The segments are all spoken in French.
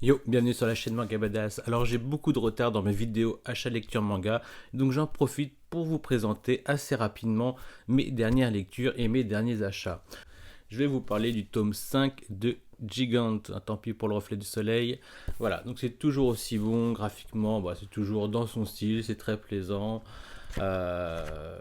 Yo, bienvenue sur la chaîne Manga Badass. Alors j'ai beaucoup de retard dans mes vidéos achat lecture manga, donc j'en profite pour vous présenter assez rapidement mes dernières lectures et mes derniers achats. Je vais vous parler du tome 5 de Gigant, tant pis pour le reflet du soleil. Voilà, donc c'est toujours aussi bon graphiquement, c'est toujours dans son style, c'est très plaisant. Euh,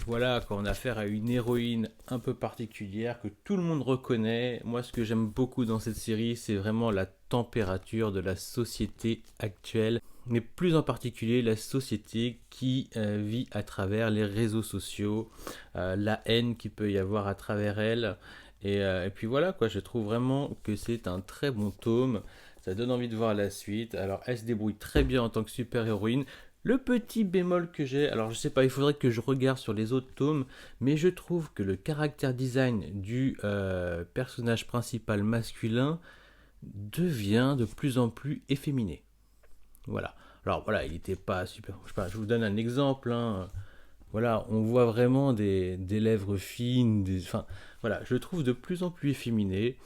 voilà, quand on a affaire à une héroïne un peu particulière que tout le monde reconnaît. Moi, ce que j'aime beaucoup dans cette série, c'est vraiment la température de la société actuelle, mais plus en particulier la société qui vit à travers les réseaux sociaux, la haine qu'il peut y avoir à travers elle. Et puis voilà, quoi, je trouve vraiment que c'est un très bon tome. Ça donne envie de voir la suite. Alors, elle se débrouille très bien en tant que super-héroïne. Le petit bémol que j'ai, alors je sais pas, il faudrait que je regarde sur les autres tomes, mais je trouve que le caractère design du personnage principal masculin devient de plus en plus efféminé. Voilà. Alors voilà, il n'était pas super. Je sais pas, je vous donne un exemple. Voilà, on voit vraiment des lèvres fines, enfin, voilà, je le trouve de plus en plus efféminé.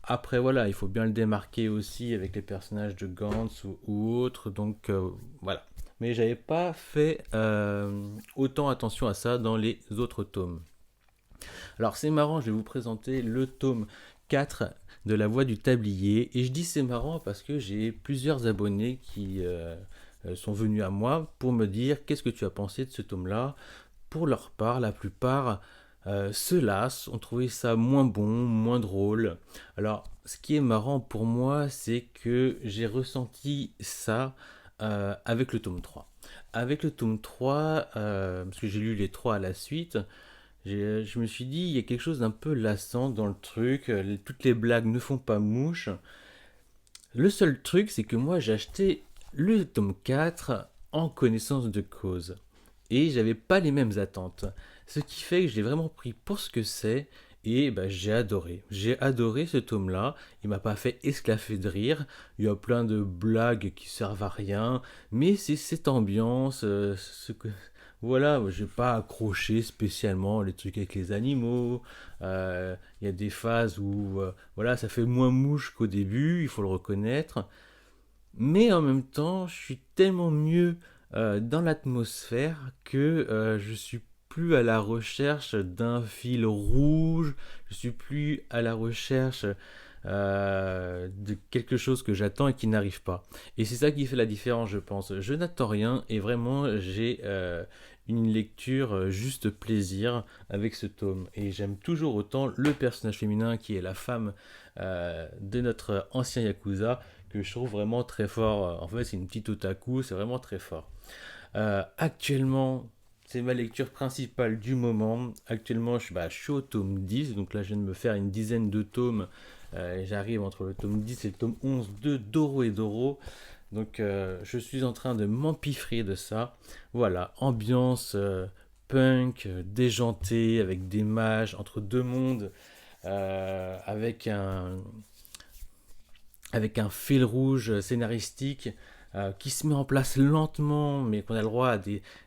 Après, voilà, il faut bien le démarquer aussi avec les personnages de Gantz ou autres, donc voilà. Mais j'avais pas fait autant attention à ça dans les autres tomes. Alors c'est marrant, je vais vous présenter le tome 4 de La Voix du Tablier. Et je dis c'est marrant parce que j'ai plusieurs abonnés qui sont venus à moi pour me dire qu'est-ce que tu as pensé de ce tome-là. Pour leur part, la plupart se lassent, ont trouvé ça moins bon, moins drôle. Alors, ce qui est marrant pour moi, c'est que j'ai ressenti ça avec le tome 3. Avec le tome 3, parce que j'ai lu les 3 à la suite, je me suis dit, il y a quelque chose d'un peu lassant dans le truc, toutes les blagues ne font pas mouche. Le seul truc, c'est que moi, j'ai acheté le tome 4 en connaissance de cause et j'avais pas les mêmes attentes. Ce qui fait que je l'ai vraiment pris pour ce que c'est et j'ai adoré. J'ai adoré ce tome-là. Il m'a pas fait esclaffer de rire. Il y a plein de blagues qui servent à rien, mais c'est cette ambiance, voilà, j'ai pas accroché spécialement les trucs avec les animaux. Il y a des phases où voilà, ça fait moins mouche qu'au début, il faut le reconnaître. Mais en même temps, je suis tellement mieux dans l'atmosphère que je suis plus à la recherche d'un fil rouge, je suis plus à la recherche de quelque chose que j'attends et qui n'arrive pas. Et c'est ça qui fait la différence, je pense. Je n'attends rien et vraiment j'ai une lecture juste plaisir avec ce tome. Et j'aime toujours autant le personnage féminin qui est la femme de notre ancien Yakuza que je trouve vraiment très fort. En fait, c'est une petite otaku, c'est vraiment très fort. Actuellement, c'est ma lecture principale du moment. Actuellement, je suis au tome 10, donc là, je viens de me faire une dizaine de tomes. J'arrive entre le tome 10 et le tome 11 de Doro et Doro. Donc, je suis en train de m'empiffrer de ça. Voilà, ambiance punk, déjantée, avec des mages entre deux mondes, avec un fil rouge scénaristique qui se met en place lentement, mais qu'on a le droit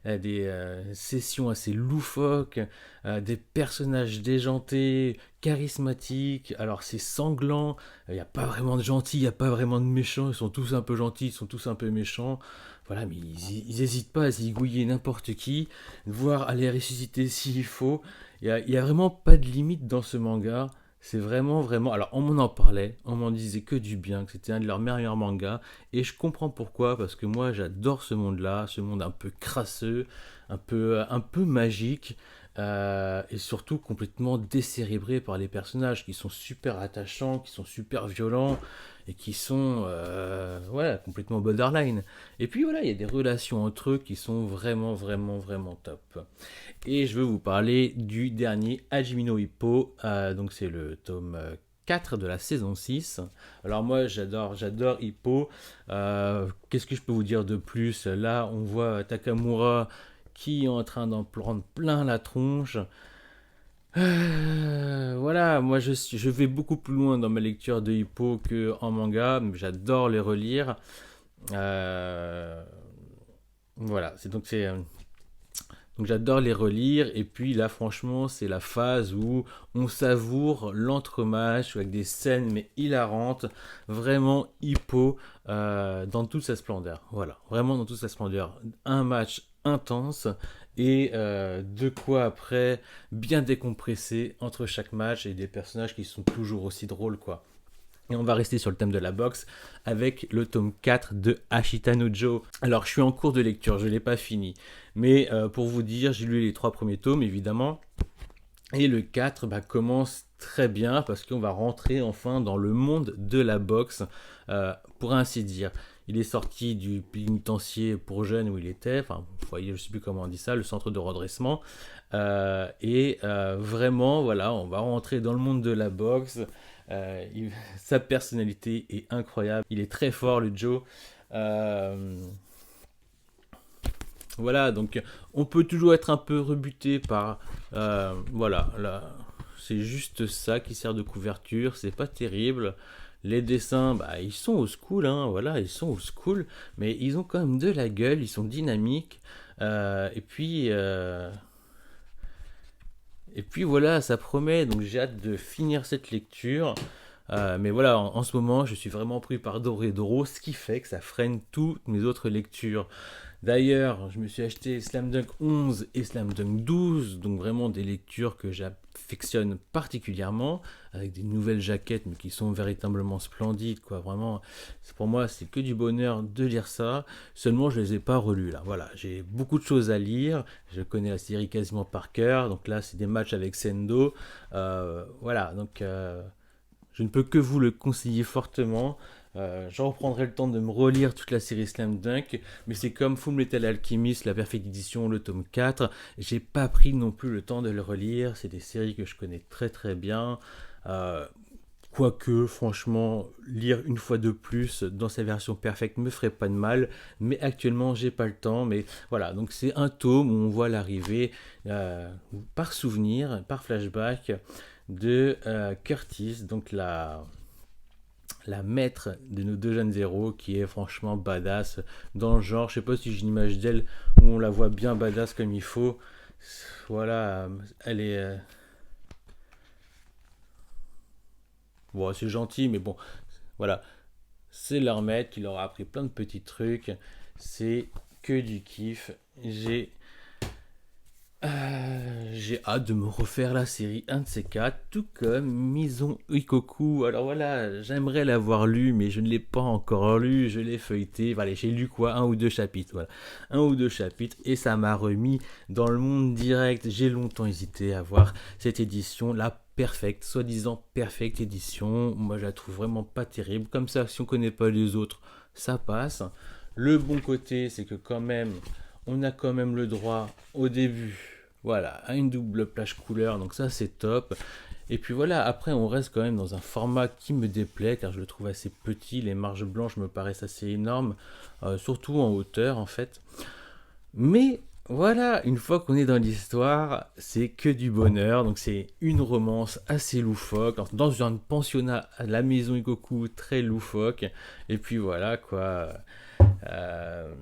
à des sessions assez loufoques, des personnages déjantés, charismatiques. Alors c'est sanglant, il n'y a pas vraiment de gentils, il n'y a pas vraiment de méchants, ils sont tous un peu gentils, ils sont tous un peu méchants. Voilà, mais ils n'hésitent pas à zigouiller n'importe qui, voire à les ressusciter s'il faut. Il y a vraiment pas de limite dans ce manga. C'est vraiment, vraiment. Alors, on m'en parlait, on m'en disait que du bien, que c'était un de leurs meilleurs mangas. Et je comprends pourquoi, parce que moi, j'adore ce monde-là, ce monde un peu crasseux, un peu magique, et surtout complètement décérébré par les personnages qui sont super attachants, qui sont super violents, et qui sont voilà, complètement borderline. Et puis voilà, il y a des relations entre eux qui sont vraiment, vraiment, vraiment top. Et je veux vous parler du dernier Hajime Hippo, donc c'est le tome 4 de la saison 6. Alors moi j'adore Hippo. Qu'est-ce que je peux vous dire de plus? Là on voit Takamura qui est en train d'en prendre plein la tronche. Voilà, moi je vais beaucoup plus loin dans ma lecture de Hippo que en manga, mais j'adore les relire. Voilà, c'est Donc j'adore les relire, et puis là franchement c'est la phase où on savoure l'entrematch avec des scènes mais hilarantes, vraiment hippo dans toute sa splendeur. Voilà, vraiment dans toute sa splendeur. Un match intense et de quoi après bien décompresser entre chaque match et des personnages qui sont toujours aussi drôles quoi. Et on va rester sur le thème de la boxe avec le tome 4 de Ashita no Joe. Alors, je suis en cours de lecture, je ne l'ai pas fini. Mais pour vous dire, j'ai lu les 3 premiers tomes, évidemment. Et le 4 commence très bien parce qu'on va rentrer enfin dans le monde de la boxe, pour ainsi dire. Il est sorti du pénitencier pour jeunes où il était, enfin, vous voyez, je ne sais plus comment on dit ça, le centre de redressement. Vraiment, voilà, on va rentrer dans le monde de la boxe. Sa personnalité est incroyable. Il est très fort, le Joe. Voilà, donc on peut toujours être un peu rebuté par... voilà, là, c'est juste ça qui sert de couverture. C'est pas terrible. Les dessins, ils sont au school, hein, voilà, ils sont au school, mais ils ont quand même de la gueule, ils sont dynamiques. Et puis... Et puis voilà, ça promet, donc j'ai hâte de finir cette lecture. Mais voilà, en ce moment, je suis vraiment pris par Doro, ce qui fait que ça freine toutes mes autres lectures. D'ailleurs, je me suis acheté Slam Dunk 11 et Slam Dunk 12, donc vraiment des lectures que j'affectionne particulièrement, avec des nouvelles jaquettes, mais qui sont véritablement splendides, quoi. Vraiment, pour moi, c'est que du bonheur de lire ça. Seulement, je les ai pas relus, là. Voilà, j'ai beaucoup de choses à lire. Je connais la série quasiment par cœur. Donc là, c'est des matchs avec Sendo. Voilà, donc je ne peux que vous le conseiller fortement. Je reprendrai le temps de me relire toute la série Slam Dunk, mais c'est comme Fullmetal Alchemist, la Perfect Edition, le tome 4. J'ai pas pris non plus le temps de le relire. C'est des séries que je connais très très bien. Quoique, franchement, lire une fois de plus dans sa version perfecte me ferait pas de mal, mais actuellement j'ai pas le temps. Mais voilà, donc c'est un tome où on voit l'arrivée par souvenir, par flashback de Curtis, donc la maître de nos deux jeunes héros, qui est franchement badass dans le genre. Je sais pas si j'ai une image d'elle où on la voit bien badass comme il faut. Voilà, elle est... Bon, c'est gentil, mais bon, voilà. C'est leur maître qui leur a appris plein de petits trucs. C'est que du kiff. J'ai hâte de me refaire la série, un de ces quatre, tout comme Maison Ikoku. Alors voilà, j'aimerais l'avoir lu, mais je ne l'ai pas encore lu. Je l'ai feuilleté. Voilà, j'ai lu quoi, un ou deux chapitres. Voilà, un ou deux chapitres, et ça m'a remis dans le monde direct. J'ai longtemps hésité à voir cette édition, la perfecte, soi-disant perfecte édition. Moi, je la trouve vraiment pas terrible. Comme ça, si on connaît pas les autres, ça passe. Le bon côté, c'est que quand même, on a quand même le droit au début, voilà, à une double plage couleur, donc ça c'est top. Et puis voilà, après on reste quand même dans un format qui me déplaît car je le trouve assez petit, les marges blanches me paraissent assez énormes, surtout en hauteur en fait. Mais voilà, une fois qu'on est dans l'histoire, c'est que du bonheur. Donc c'est une romance assez loufoque, dans un pensionnat à la maison Ikoku très loufoque. Et puis voilà quoi. Euh,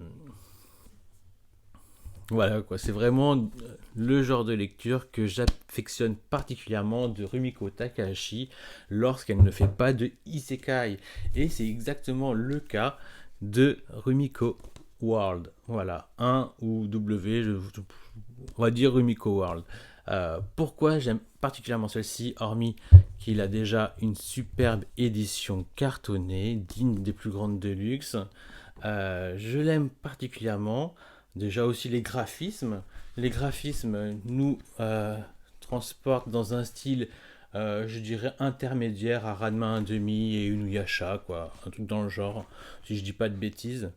Voilà quoi, c'est vraiment le genre de lecture que j'affectionne particulièrement de Rumiko Takahashi lorsqu'elle ne fait pas de isekai. Et c'est exactement le cas de Rumiko World. Voilà, un ou W, on va dire Rumiko World. Pourquoi j'aime particulièrement celle-ci, hormis qu'il a déjà une superbe édition cartonnée, digne des plus grandes de luxe. Je l'aime particulièrement. Déjà aussi les graphismes. Les graphismes nous transportent dans un style, je dirais, intermédiaire à Ranma 1,5 et Inuyasha, quoi. Un truc dans le genre, si je dis pas de bêtises.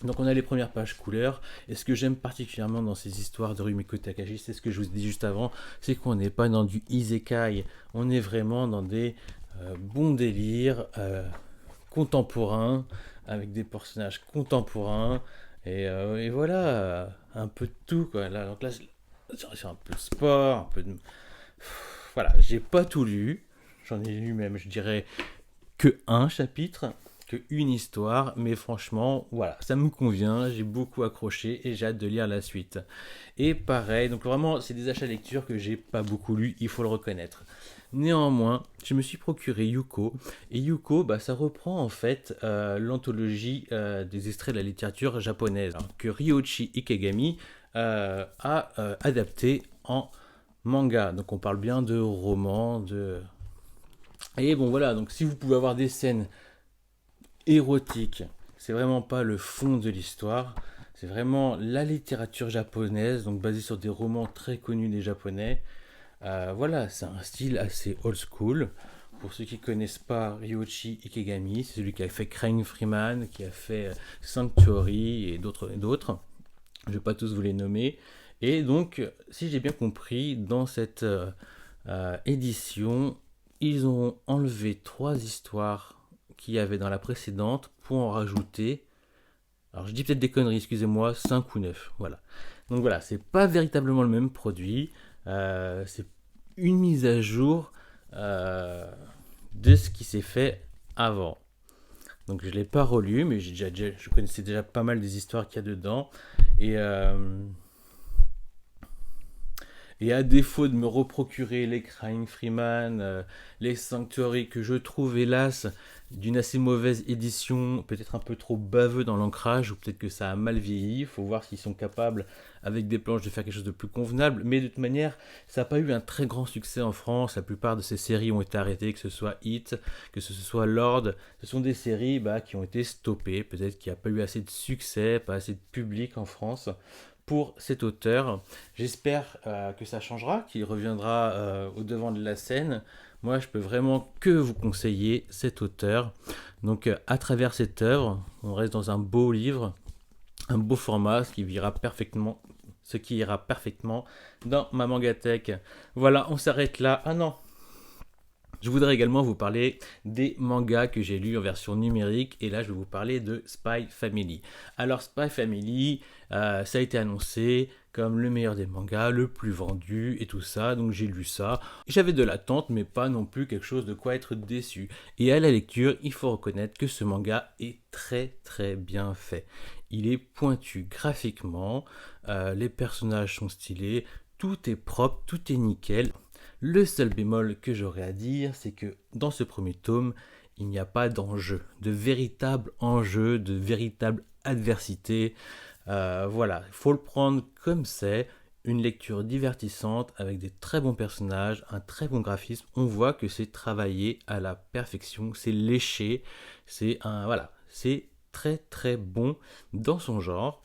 Donc on a les premières pages couleurs. Et ce que j'aime particulièrement dans ces histoires de Rumiko Takahashi, c'est ce que je vous ai dit juste avant, c'est qu'on n'est pas dans du isekai. On est vraiment dans des bons délires contemporains, avec des personnages contemporains. Et voilà, un peu de tout quoi. Là, donc là, c'est un peu de sport, un peu de... Voilà, j'ai pas tout lu. J'en ai lu même, je dirais, que un chapitre, qu'une histoire, mais franchement, voilà, ça me convient, j'ai beaucoup accroché et j'ai hâte de lire la suite. Et pareil, donc vraiment, c'est des achats lecture que j'ai pas beaucoup lu, il faut le reconnaître. Néanmoins, je me suis procuré Yuko, et Yuko, bah, ça reprend en fait l'anthologie des extraits de la littérature japonaise, hein, que Ryoichi Ikegami a adapté en manga. Donc on parle bien de romans, de... Et bon voilà, donc si vous pouvez avoir des scènes érotiques, c'est vraiment pas le fond de l'histoire, c'est vraiment la littérature japonaise, donc basée sur des romans très connus des japonais. Voilà, c'est un style assez old school. Pour ceux qui ne connaissent pas Ryoichi Ikegami, c'est celui qui a fait Crying Freeman, qui a fait Sanctuary et d'autres. Je ne vais pas tous vous les nommer. Et donc, si j'ai bien compris, dans cette édition, ils ont enlevé 3 histoires qu'il y avait dans la précédente pour en rajouter. Alors je dis peut-être des conneries, excusez-moi, 5 ou 9. Voilà. Donc voilà, c'est pas véritablement le même produit. C'est une mise à jour de ce qui s'est fait avant. Donc je ne l'ai pas relu, mais je connaissais déjà pas mal des histoires qu'il y a dedans. Et Et à défaut de me reprocurer les Crying Freeman, les Sanctuary, que je trouve hélas d'une assez mauvaise édition, peut-être un peu trop baveux dans l'ancrage, ou peut-être que ça a mal vieilli, il faut voir s'ils sont capables avec des planches de faire quelque chose de plus convenable, mais de toute manière, ça n'a pas eu un très grand succès en France, la plupart de ces séries ont été arrêtées, que ce soit Hit, que ce soit Lord, ce sont des séries qui ont été stoppées, peut-être qu'il n'y a pas eu assez de succès, pas assez de public en France pour cet auteur. J'espère que ça changera, qu'il reviendra au devant de la scène. Moi, je peux vraiment que vous conseiller cet auteur. Donc, à travers cette œuvre, on reste dans un beau livre, un beau format, ce qui ira parfaitement dans ma mangathèque. Voilà, on s'arrête là. Ah non, je voudrais également vous parler des mangas que j'ai lus en version numérique, et là je vais vous parler de Spy Family. Alors Spy Family, ça a été annoncé comme le meilleur des mangas, le plus vendu et tout ça, donc j'ai lu ça. J'avais de l'attente, mais pas non plus quelque chose de quoi être déçu. Et à la lecture, il faut reconnaître que ce manga est très très bien fait. Il est pointu graphiquement, les personnages sont stylés, tout est propre, tout est nickel. Le seul bémol que j'aurais à dire, c'est que dans ce premier tome, il n'y a pas d'enjeu, de véritable enjeu, de véritable adversité. Voilà, il faut le prendre comme c'est, une lecture divertissante avec des très bons personnages, un très bon graphisme. On voit que c'est travaillé à la perfection, c'est léché, c'est très très bon dans son genre.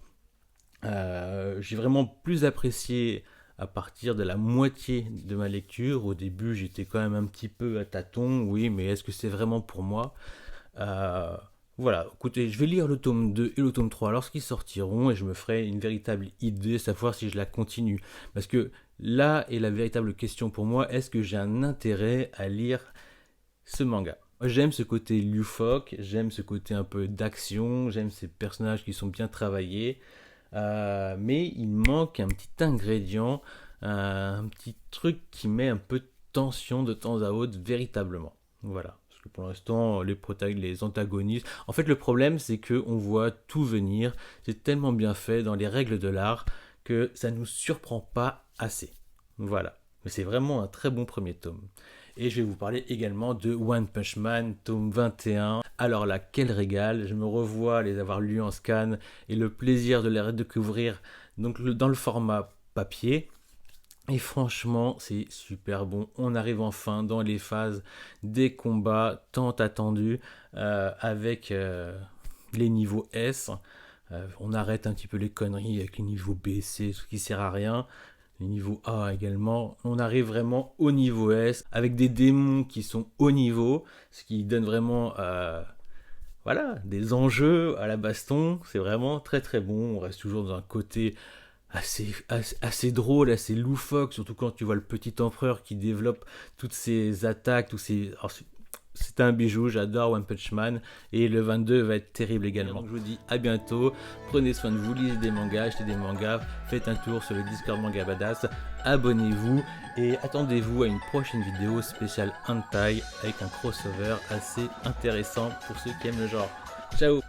J'ai vraiment plus apprécié à partir de la moitié de ma lecture. Au début, j'étais quand même un petit peu à tâtons, oui, mais est-ce que c'est vraiment pour moi? Voilà, écoutez, je vais lire le tome 2 et le tome 3 lorsqu'ils sortiront, et je me ferai une véritable idée, savoir si je la continue. Parce que là est la véritable question pour moi, est-ce que j'ai un intérêt à lire ce manga? Moi, j'aime ce côté loufoque, j'aime ce côté un peu d'action, j'aime ces personnages qui sont bien travaillés. Mais il manque un petit ingrédient, un petit truc qui met un peu de tension de temps à autre, véritablement. Voilà. Parce que pour l'instant, les antagonistes. En fait, le problème, c'est qu'on voit tout venir. C'est tellement bien fait dans les règles de l'art que ça ne nous surprend pas assez. Voilà. Mais c'est vraiment un très bon premier tome. Et je vais vous parler également de One Punch Man, tome 21. Alors là, quel régal, je me revois les avoir lus en scan et le plaisir de les redécouvrir donc, dans le format papier. Et franchement, c'est super bon. On arrive enfin dans les phases des combats tant attendus avec les niveaux S. On arrête un petit peu les conneries avec les niveaux B, C, ce qui sert à rien. Les niveaux A également. On arrive vraiment au niveau S avec des démons qui sont haut niveau, ce qui donne vraiment des enjeux à la baston. C'est vraiment très très bon. On reste toujours dans un côté assez drôle, assez loufoque, surtout quand tu vois le petit empereur qui développe toutes ses attaques, c'est un bijou, j'adore One Punch Man et le 22 va être terrible également. Donc je vous dis à bientôt, prenez soin de vous, lisez des mangas, achetez des mangas, faites un tour sur le Discord Manga Badass, abonnez-vous et attendez-vous à une prochaine vidéo spéciale hentai avec un crossover assez intéressant pour ceux qui aiment le genre. Ciao!